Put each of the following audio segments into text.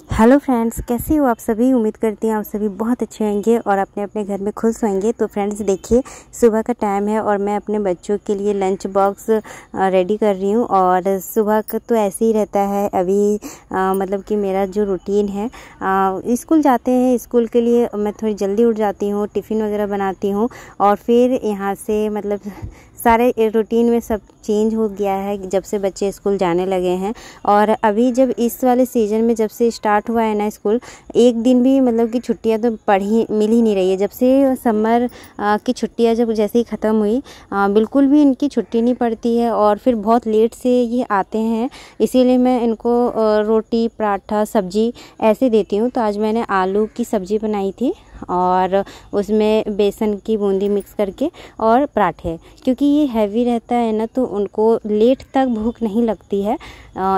Hello friends, कैसे हो आप सभी। उम्मीद करती हैं आप सभी बहुत अच्छे होंगे और अपने अपने घर में खुश होंगे। तो फ्रेंड्स देखिए, सुबह का टाइम है और मैं अपने बच्चों के लिए लंच बॉक्स रेडी कर रही हूँ। और सुबह का तो ऐसे ही रहता है अभी, मतलब कि मेरा जो रूटीन है, स्कूल जाते हैं, स्कूल के लिए मैं थोड़ी जल्दी उठ जाती हूँ, टिफ़िन वगैरह बनाती हूँ और फिर यहाँ से मतलब सारे रूटीन में सब चेंज हो गया है जब से बच्चे स्कूल जाने लगे हैं। और अभी जब इस वाले सीज़न में जब से स्टार्ट हुआ है ना स्कूल, एक दिन भी मतलब कि छुट्टियां तो मिल ही नहीं रही है। जब से समर की छुट्टियां जब जैसे ही ख़त्म हुई, बिल्कुल भी इनकी छुट्टी नहीं पड़ती है और फिर बहुत लेट से ये आते हैं। इसीलिए मैं इनको रोटी पराठा सब्जी ऐसे देती हूँ। तो आज मैंने आलू की सब्ज़ी बनाई थी और उसमें बेसन की बूंदी मिक्स करके और पराठे, क्योंकि ये हैवी रहता है ना तो उनको लेट तक भूख नहीं लगती है,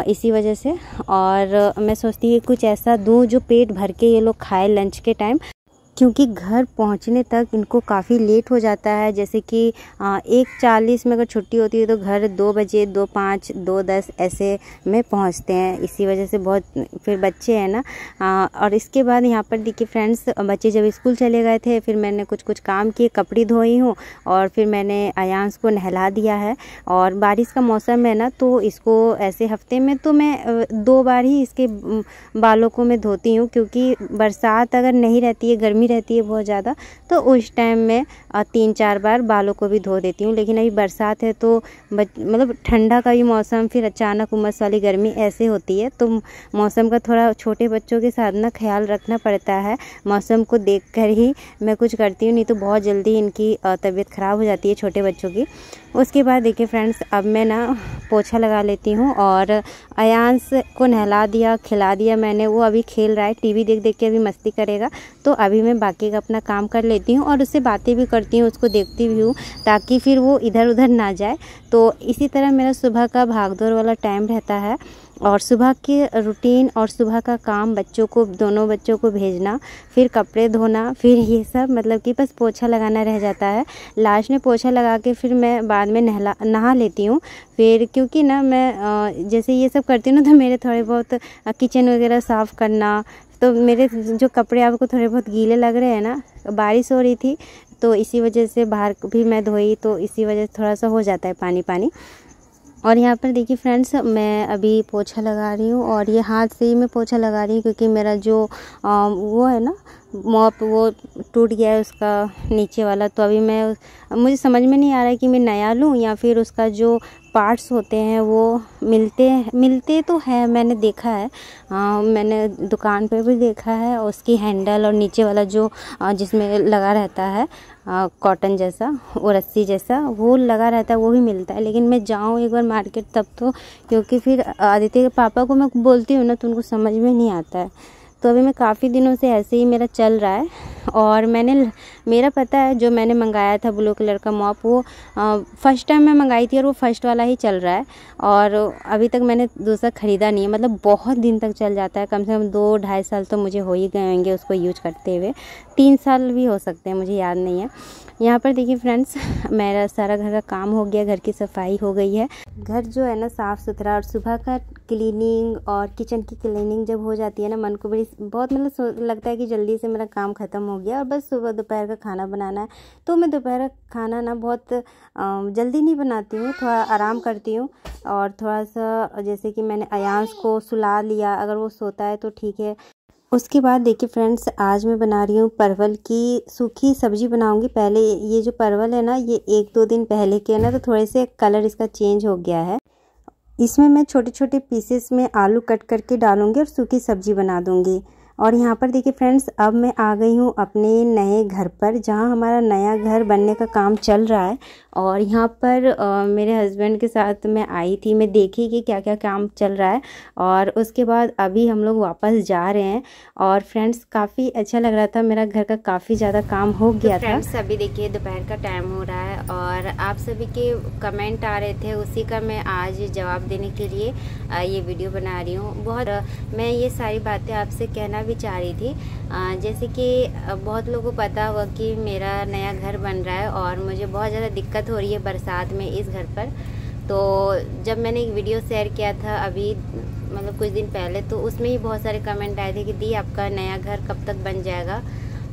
इसी वजह से। और मैं सोचती हूँ कुछ ऐसा दूँ जो पेट भर के ये लोग खाए लंच के टाइम, क्योंकि घर पहुंचने तक इनको काफ़ी लेट हो जाता है। जैसे कि 1:40 में अगर छुट्टी होती है तो घर 2 बजे 2:05 2:10 ऐसे में पहुंचते हैं। इसी वजह से बहुत फिर बच्चे हैं ना। और इसके बाद यहाँ पर देखिए फ्रेंड्स, बच्चे जब स्कूल चले गए थे फिर मैंने कुछ काम किए, कपड़े धोई हूँ और फिर मैंने अयांश को नहला दिया है। और बारिश का मौसम है ना तो इसको ऐसे हफ्ते में तो मैं 2 बार ही इसके बालों को मैं धोती हूँ, क्योंकि बरसात अगर नहीं रहती है, गर्मी रहती है बहुत ज़्यादा, तो उस टाइम में 3-4 बार बालों को भी धो देती हूँ। लेकिन अभी बरसात है तो मतलब ठंडा का भी मौसम, फिर अचानक उमस वाली गर्मी ऐसे होती है, तो मौसम का थोड़ा छोटे बच्चों के साथ ना ख्याल रखना पड़ता है। मौसम को देखकर ही मैं कुछ करती हूँ, नहीं तो बहुत जल्दी इनकी तबीयत ख़राब हो जाती है छोटे बच्चों की। उसके बाद देखिए फ्रेंड्स, अब मैं ना पोछा लगा लेती हूँ और अयांश को नहला दिया, खिला दिया मैंने। वो अभी खेल रहा है, टीवी देख देख के अभी मस्ती करेगा। तो अभी मैं बाकी का अपना काम कर लेती हूँ और उससे बातें भी करती हूँ, उसको देखती भी हूँ ताकि फिर वो इधर उधर ना जाए। तो इसी तरह मेरा सुबह का भागदौड़ वाला टाइम रहता है। और सुबह के रूटीन और सुबह का काम, बच्चों को, दोनों बच्चों को भेजना, फिर कपड़े धोना, फिर ये सब मतलब कि बस पोछा लगाना रह जाता है। लास्ट में पोछा लगा के फिर मैं बाद में नहा लेती हूँ। फिर क्योंकि ना मैं जैसे ये सब करती हूँ ना तो मेरे थोड़े बहुत किचन वगैरह साफ़ करना, तो मेरे जो कपड़े आपको थोड़े बहुत गीले लग रहे हैं ना, बारिश हो रही थी तो इसी वजह से बाहर भी मैं धोई, तो इसी वजह से थोड़ा सा हो जाता है पानी पानी। और यहाँ पर देखिए फ्रेंड्स, मैं अभी पोछा लगा रही हूँ और ये हाथ से ही मैं पोछा लगा रही हूँ, क्योंकि मेरा जो वो है ना मॉप, वो टूट गया है उसका नीचे वाला। तो अभी मुझे समझ में नहीं आ रहा है कि मैं नया लूँ या फिर उसका जो पार्ट्स होते हैं वो मिलते तो है, मैंने देखा है, मैंने दुकान पे भी देखा है। उसकी हैंडल और नीचे वाला जो जिसमें लगा रहता है कॉटन जैसा, वो रस्सी जैसा वो लगा रहता है, वो भी मिलता है। लेकिन मैं जाऊँ एक बार मार्केट तब तो, क्योंकि फिर आदित्य के पापा को मैं बोलती हूँ ना तो उनको समझ में नहीं आता है। तो अभी मैं काफ़ी दिनों से ऐसे ही मेरा चल रहा है। और मेरा पता है जो मैंने मंगाया था ब्लू कलर का मॉप, वो फर्स्ट टाइम मैं मंगाई थी और वो फर्स्ट वाला ही चल रहा है। और अभी तक मैंने दूसरा ख़रीदा नहीं है, मतलब बहुत दिन तक चल जाता है, कम से कम 2-2.5 साल तो मुझे हो ही गए होंगे उसको यूज करते हुए, 3 साल भी हो सकते हैं, मुझे याद नहीं है। यहाँ पर देखिए फ्रेंड्स, मेरा सारा घर का काम हो गया, घर की सफाई हो गई है। घर जो है ना साफ़ सुथरा, और सुबह का क्लीनिंग और किचन की क्लीनिंग जब हो जाती है ना, मन को बहुत मतलब लगता है कि जल्दी से मेरा काम ख़त्म हो गया और बस सुबह दोपहर का खाना बनाना है। तो मैं दोपहर का खाना ना बहुत जल्दी नहीं बनाती हूँ, थोड़ा आराम करती हूँ। और थोड़ा सा जैसे कि मैंने अयांश को सुला लिया, अगर वो सोता है तो ठीक है। उसके बाद देखिए फ्रेंड्स, आज मैं बना रही हूँ परवल की सूखी सब्जी बनाऊंगी। पहले ये जो परवल है ना, ये 1-2 दिन पहले के है ना, तो थोड़े से कलर इसका चेंज हो गया है। इसमें मैं छोटे छोटे पीसेस में आलू कट करके डालूंगी और सूखी सब्जी बना दूंगी। और यहाँ पर देखिए फ्रेंड्स, अब मैं आ गई हूँ अपने नए घर पर, जहाँ हमारा नया घर बनने का काम चल रहा है। और यहाँ पर मेरे हस्बैंड के साथ मैं आई थी, मैं देखी कि क्या क्या काम चल रहा है। और उसके बाद अभी हम लोग वापस जा रहे हैं। और फ्रेंड्स, काफ़ी अच्छा लग रहा था, मेरा घर का काफ़ी ज़्यादा काम हो गया था। फ्रेंड्स, अभी देखिए दोपहर का टाइम हो रहा है और आप सभी के कमेंट आ रहे थे, उसी का मैं आज जवाब देने के लिए ये वीडियो बना रही हूँ। मैं ये सारी बातें आपसे कहना भी चाह रही थी। जैसे कि बहुत लोगों को पता होगा कि मेरा नया घर बन रहा है और मुझे बहुत ज़्यादा दिक्कत हो रही है बरसात में इस घर पर। तो जब मैंने एक वीडियो शेयर किया था अभी मतलब कुछ दिन पहले, तो उसमें ही बहुत सारे कमेंट आए थे कि दी आपका नया घर कब तक बन जाएगा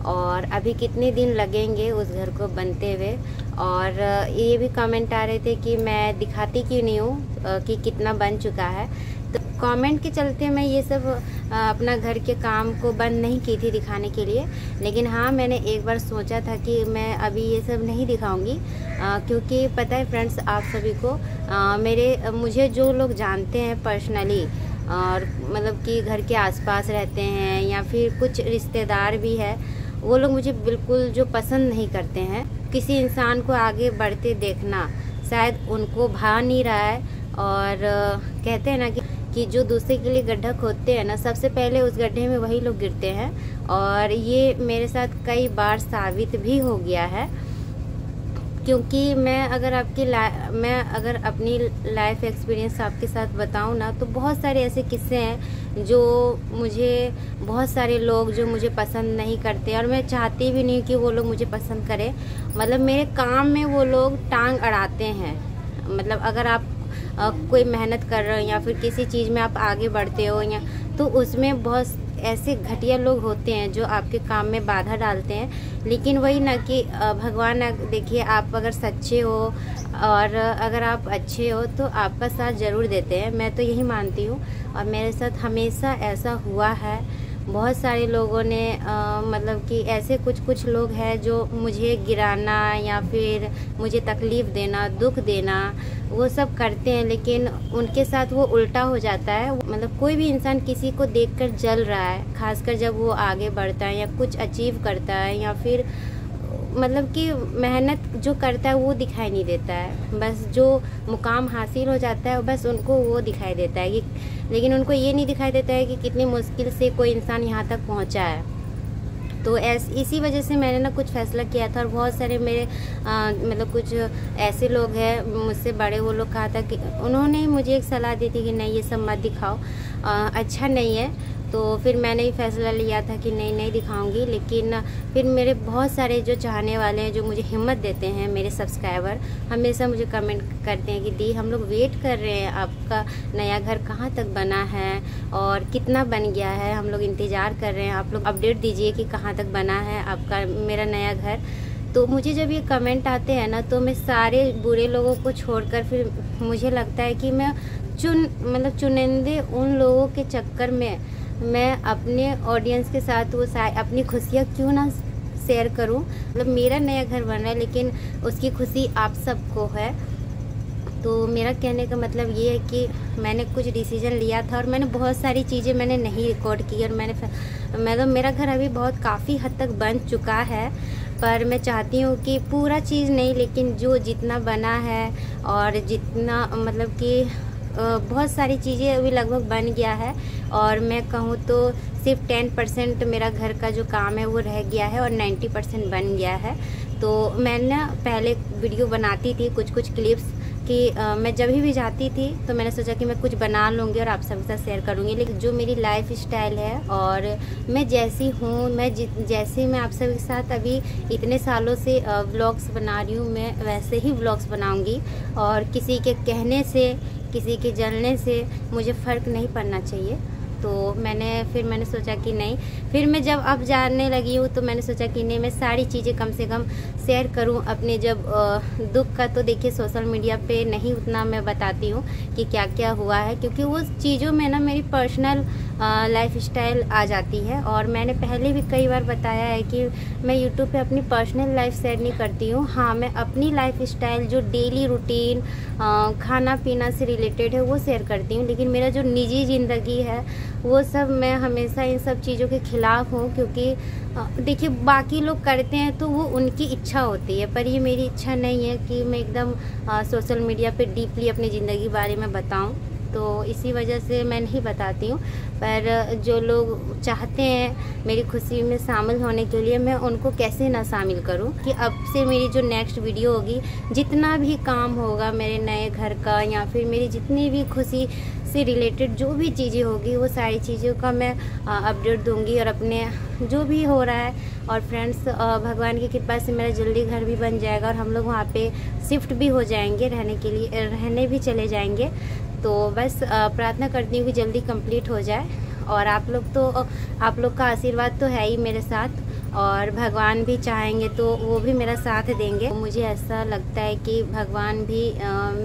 और अभी कितने दिन लगेंगे उस घर को बनते हुए। और ये भी कमेंट आ रहे थे कि मैं दिखाती क्यों नहीं हूँ कि कितना बन चुका है। तो कमेंट के चलते मैं ये सब अपना घर के काम को बंद नहीं की थी दिखाने के लिए। लेकिन हाँ, मैंने एक बार सोचा था कि मैं अभी ये सब नहीं दिखाऊंगी, क्योंकि पता है फ्रेंड्स आप सभी को, मुझे जो लोग जानते हैं पर्सनली और मतलब कि घर के आसपास रहते हैं या फिर कुछ रिश्तेदार भी है, वो लोग मुझे बिल्कुल जो पसंद नहीं करते हैं। किसी इंसान को आगे बढ़ते देखना शायद उनको भा नहीं रहा है। और कहते हैं ना कि जो दूसरे के लिए गड्ढा खोदते हैं ना, सबसे पहले उस गड्ढे में वही लोग गिरते हैं। और ये मेरे साथ कई बार साबित भी हो गया है, क्योंकि मैं अगर अपनी लाइफ एक्सपीरियंस आपके साथ बताऊं ना, तो बहुत सारे ऐसे किस्से हैं जो मुझे बहुत सारे लोग जो मुझे पसंद नहीं करते, और मैं चाहती भी नहीं कि वो लोग मुझे पसंद करें। मतलब मेरे काम में वो लोग टांग अड़ाते हैं। मतलब अगर आप कोई मेहनत कर रहे हो या फिर किसी चीज़ में आप आगे बढ़ते हो, या तो उसमें बहुत ऐसे घटिया लोग होते हैं जो आपके काम में बाधा डालते हैं। लेकिन वही ना कि भगवान देखिए, आप अगर सच्चे हो और अगर आप अच्छे हो तो आपका साथ ज़रूर देते हैं। मैं तो यही मानती हूँ, और मेरे साथ हमेशा ऐसा हुआ है। बहुत सारे लोगों ने मतलब कि ऐसे कुछ लोग हैं जो मुझे गिराना या फिर मुझे तकलीफ़ देना, दुख देना, वो सब करते हैं। लेकिन उनके साथ वो उल्टा हो जाता है। मतलब कोई भी इंसान किसी को देखकर जल रहा है, खासकर जब वो आगे बढ़ता है या कुछ अचीव करता है या फिर मतलब कि मेहनत जो करता है वो दिखाई नहीं देता है। बस जो मुकाम हासिल हो जाता है बस उनको वो दिखाई देता है लेकिन उनको ये नहीं दिखाई देता है कि कितनी मुश्किल से कोई इंसान यहाँ तक पहुँचा है। तो इसी वजह से मैंने ना कुछ फ़ैसला किया था। और बहुत सारे मेरे मतलब कुछ ऐसे लोग हैं मुझसे बड़े, वो लोग कहा था कि उन्होंने मुझे एक सलाह दी थी कि नहीं ये सब मत दिखाओ, अच्छा नहीं है। तो फिर मैंने ही फ़ैसला लिया था कि नहीं दिखाऊंगी। लेकिन फिर मेरे बहुत सारे जो चाहने वाले हैं, जो मुझे हिम्मत देते हैं, मेरे सब्सक्राइबर हमेशा मुझे कमेंट करते हैं कि दी हम लोग वेट कर रहे हैं, आपका नया घर कहाँ तक बना है और कितना बन गया है, हम लोग इंतज़ार कर रहे हैं, आप लोग अपडेट दीजिए कि कहाँ तक बना है आपका मेरा नया घर। तो मुझे जब ये कमेंट आते हैं ना, तो मैं सारे बुरे लोगों को छोड़कर फिर मुझे लगता है कि मैं चुनिंदे उन लोगों के चक्कर में मैं अपने ऑडियंस के साथ वो अपनी खुशियाँ क्यों ना शेयर करूं। मतलब मेरा नया घर बन रहा है लेकिन उसकी खुशी आप सबको है। तो मेरा कहने का मतलब ये है कि मैंने कुछ डिसीजन लिया था और मैंने बहुत सारी चीज़ें मैंने नहीं रिकॉर्ड की, और मतलब मेरा घर अभी बहुत काफ़ी हद तक बन चुका है। पर मैं चाहती हूँ कि पूरा चीज़ नहीं, लेकिन जो जितना बना है और जितना मतलब कि बहुत सारी चीज़ें अभी लगभग बन गया है। और मैं कहूँ तो सिर्फ 10% मेरा घर का जो काम है वो रह गया है और 90% बन गया है। तो मैं ना पहले वीडियो बनाती थी कुछ क्लिप्स कि मैं जब भी जाती थी तो मैंने सोचा कि मैं कुछ बना लूँगी और आप सबके साथ शेयर करूँगी। लेकिन जो मेरी लाइफ स्टाइल है और मैं जैसी हूँ, जैसे मैं आप सबके साथ अभी इतने सालों से व्लॉग्स बना रही हूँ, मैं वैसे ही व्लॉग्स बनाऊँगी। और किसी के कहने से, किसी के जलने से मुझे फ़र्क नहीं पड़ना चाहिए। तो मैंने सोचा कि नहीं, फिर मैं जब अब जानने लगी हूँ तो मैंने सोचा कि नहीं, मैं सारी चीज़ें कम से कम शेयर करूँ अपने। जब दुख का तो देखिए सोशल मीडिया पे नहीं उतना मैं बताती हूँ कि क्या क्या हुआ है, क्योंकि वो चीज़ों में ना मेरी पर्सनल लाइफ स्टाइल आ जाती है। और मैंने पहले भी कई बार बताया है कि मैं यूट्यूब पे अपनी पर्सनल लाइफ शेयर नहीं करती हूँ। हाँ, मैं अपनी लाइफ स्टाइल जो डेली रूटीन खाना पीना से रिलेटेड है वो शेयर करती हूँ। लेकिन मेरा जो निजी ज़िंदगी है वो सब, मैं हमेशा इन सब चीज़ों के ख़िलाफ़ हूँ। क्योंकि देखिए बाकी लोग करते हैं तो वो उनकी इच्छा होती है, पर ये मेरी इच्छा नहीं है कि मैं एकदम सोशल मीडिया पे डीपली अपनी ज़िंदगी बारे में बताऊँ। तो इसी वजह से मैं नहीं बताती हूँ। पर जो लोग चाहते हैं मेरी खुशी में शामिल होने के लिए, मैं उनको कैसे ना शामिल करूँ कि अब से मेरी जो नेक्स्ट वीडियो होगी, जितना भी काम होगा मेरे नए घर का या फिर मेरी जितनी भी खुशी से रिलेटेड जो भी चीज़ें होगी, वो सारी चीज़ों का मैं अपडेट दूंगी और अपने जो भी हो रहा है। और फ्रेंड्स, भगवान की कृपा से मेरा जल्दी घर भी बन जाएगा और हम लोग वहाँ पे शिफ्ट भी हो जाएंगे, रहने के लिए, रहने भी चले जाएंगे। तो बस प्रार्थना करती हूँ कि जल्दी कंप्लीट हो जाए। और आप लोग का आशीर्वाद तो है ही मेरे साथ, और भगवान भी चाहेंगे तो वो भी मेरा साथ देंगे। मुझे ऐसा लगता है कि भगवान भी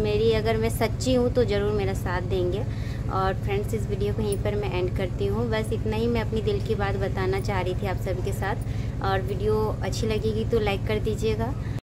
मेरी, अगर मैं सच्ची हूँ तो ज़रूर मेरा साथ देंगे। और फ्रेंड्स, इस वीडियो को यहीं पर मैं एंड करती हूँ। बस इतना ही मैं अपनी दिल की बात बताना चाह रही थी आप सभी के साथ। और वीडियो अच्छी लगेगी तो लाइक कर दीजिएगा।